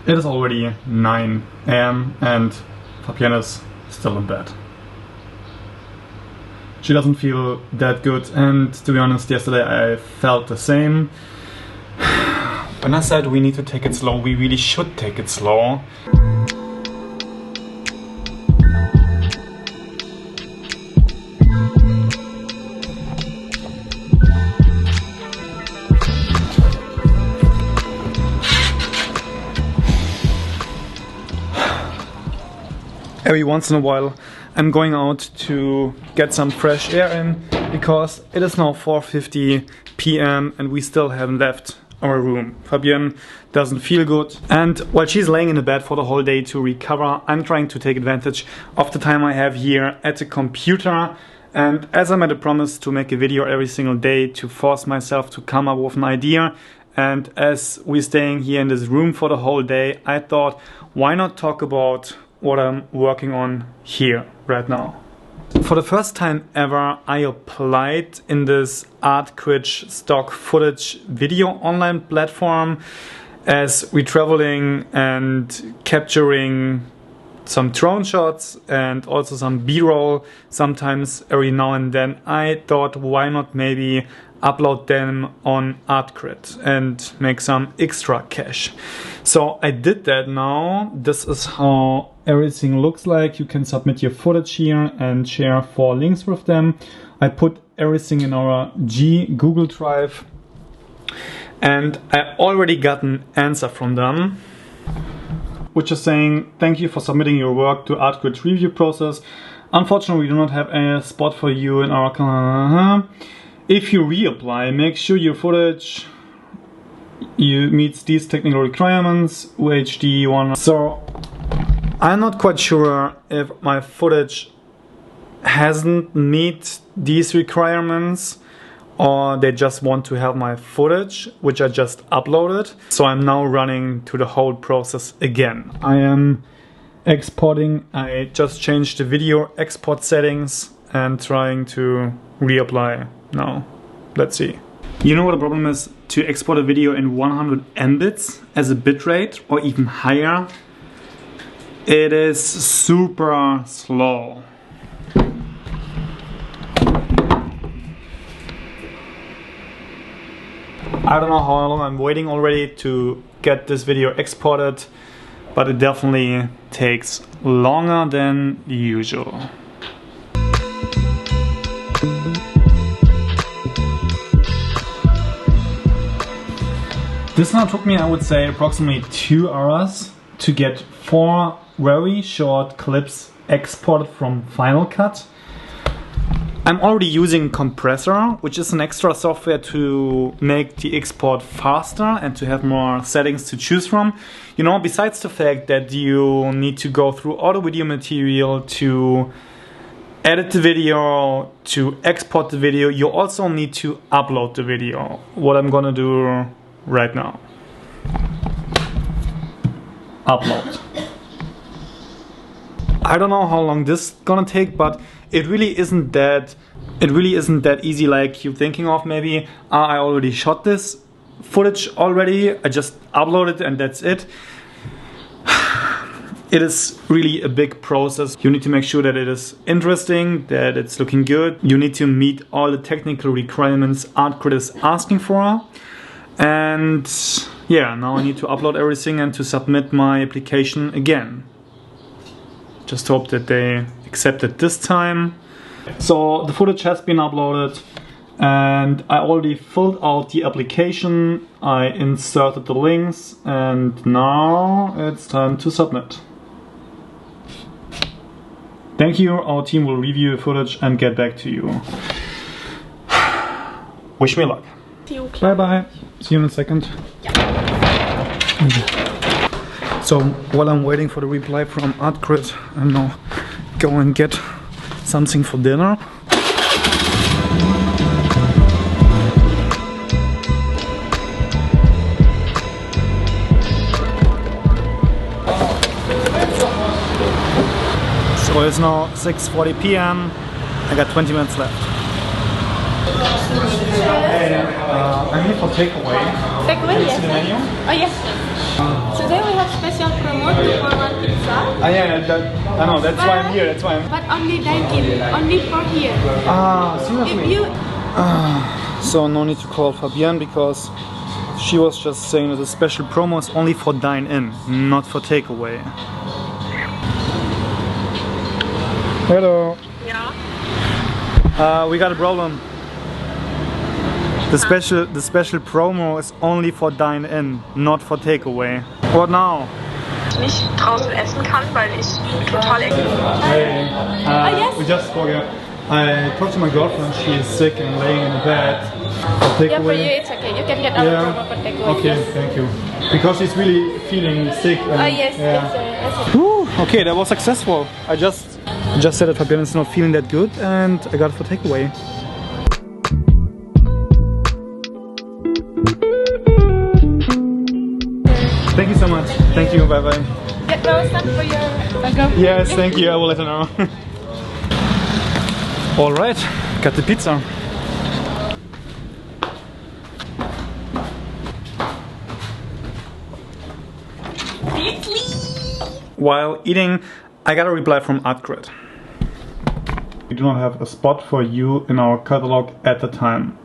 It is already 9 AM and Fabienne is still in bed. She doesn't feel that good, and to be honest, yesterday I felt the same. When I said we need to take it slow, we really should take it slow. Every once in a while I'm going out to get some fresh air in, because it is now 4:50 PM and we still haven't left our room. Fabienne doesn't feel good, and while she's laying in the bed for the whole day to recover, I'm trying to take advantage of the time I have here at the computer. And as I made a promise to make a video every single day to force myself to come up with an idea, and as we're staying here in this room for the whole day, I thought, why not talk about what I'm working on here right now. For the first time ever, I applied in this Artgrid stock footage video online platform, as we're traveling and capturing some drone shots and also some B-roll sometimes every now and then. I thought, why not maybe upload them on Artgrid and make some extra cash. So I did that now. This is how everything looks like. You can submit your footage here and share 4 links with them. I put everything in our Google Drive, and I already got an answer from them, which is saying, thank you for submitting your work to Artgrid review process. Unfortunately, we do not have a spot for you in our If you reapply, make sure your footage meets these technical requirements, UHD 1. So I'm not quite sure if my footage hasn't meet these requirements, or they just want to have my footage, which I just uploaded. So I'm now running to the whole process again. I am exporting. I just changed the video export settings and trying to reapply now. Let's see. You know what the problem is? To export a video in 100 Mbits as a bitrate or even higher, it is super slow. I don't know how long I'm waiting already to get this video exported, but it definitely takes longer than usual. This now took me, I would say, approximately 2 hours to get 4 very short clips exported from Final Cut. I'm already using Compressor, which is an extra software to make the export faster and to have more settings to choose from. You know, besides the fact that you need to go through all the video material to edit the video, to export the video, you also need to upload the video. What I'm gonna do right now. Upload. I don't know how long this is gonna take, but it really isn't that easy like you're thinking of. Maybe I already shot this footage already, I just uploaded and that's it. It is really a big process. You need to make sure that it is interesting, that it's looking good. You need to meet all the technical requirements Artgrid is asking for. And yeah, now I need to upload everything and to submit my application again. Just hope that they accept it this time. So the footage has been uploaded and I already filled out the application. I inserted the links and now it's time to submit. Thank you, our team will review the footage and get back to you. Wish me luck. Bye bye. See you in a second. So while I'm waiting for the reply from Artgrid, I'm now going and get something for dinner. So it's now 6:40 p.m. I got 20 minutes left. Hey, I'm here for takeaway. Takeaway, Can you yes. see the menu? Oh, yes. Today we have special promo for one pizza. I know, that's why I'm here, that's why I'm... But only dine-in, only for here. Seriously? If you... So no need to call Fabienne because she was just saying that the special promo is only for dine-in, not for takeaway. Hello. Yeah. We got a problem. The special promo is only for dine-in, not for takeaway. What now? Nicht draußen essen kann, weil ich total Hey, yes. we just spoke. I talked to my girlfriend. She is sick and laying in the bed. For Yeah, for you takeaway. it's okay. You can get our promo for takeaway. Okay, Yes. thank you. Because she's really feeling sick. And, Oh, yes. yeah. Whew, okay, that was successful. I just said that Fabienne is not feeling that good, and I got it for takeaway. Thank you so much. Thank you. Bye bye. Get those up for your girlfriend. Yes, thank you. I will let her know. All right, got the pizza. Pizzliiii. While eating, I got a reply from Artgrid. We do not have a spot for you in our catalog at the time.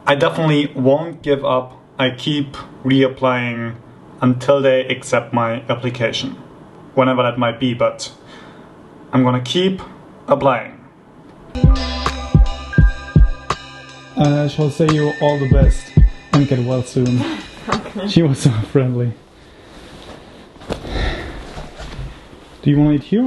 I definitely won't give up. I keep reapplying until they accept my application. Whenever that might be, but I'm gonna keep applying. I shall say you all the best and get well soon. Okay. She was so friendly. Do you want to eat here?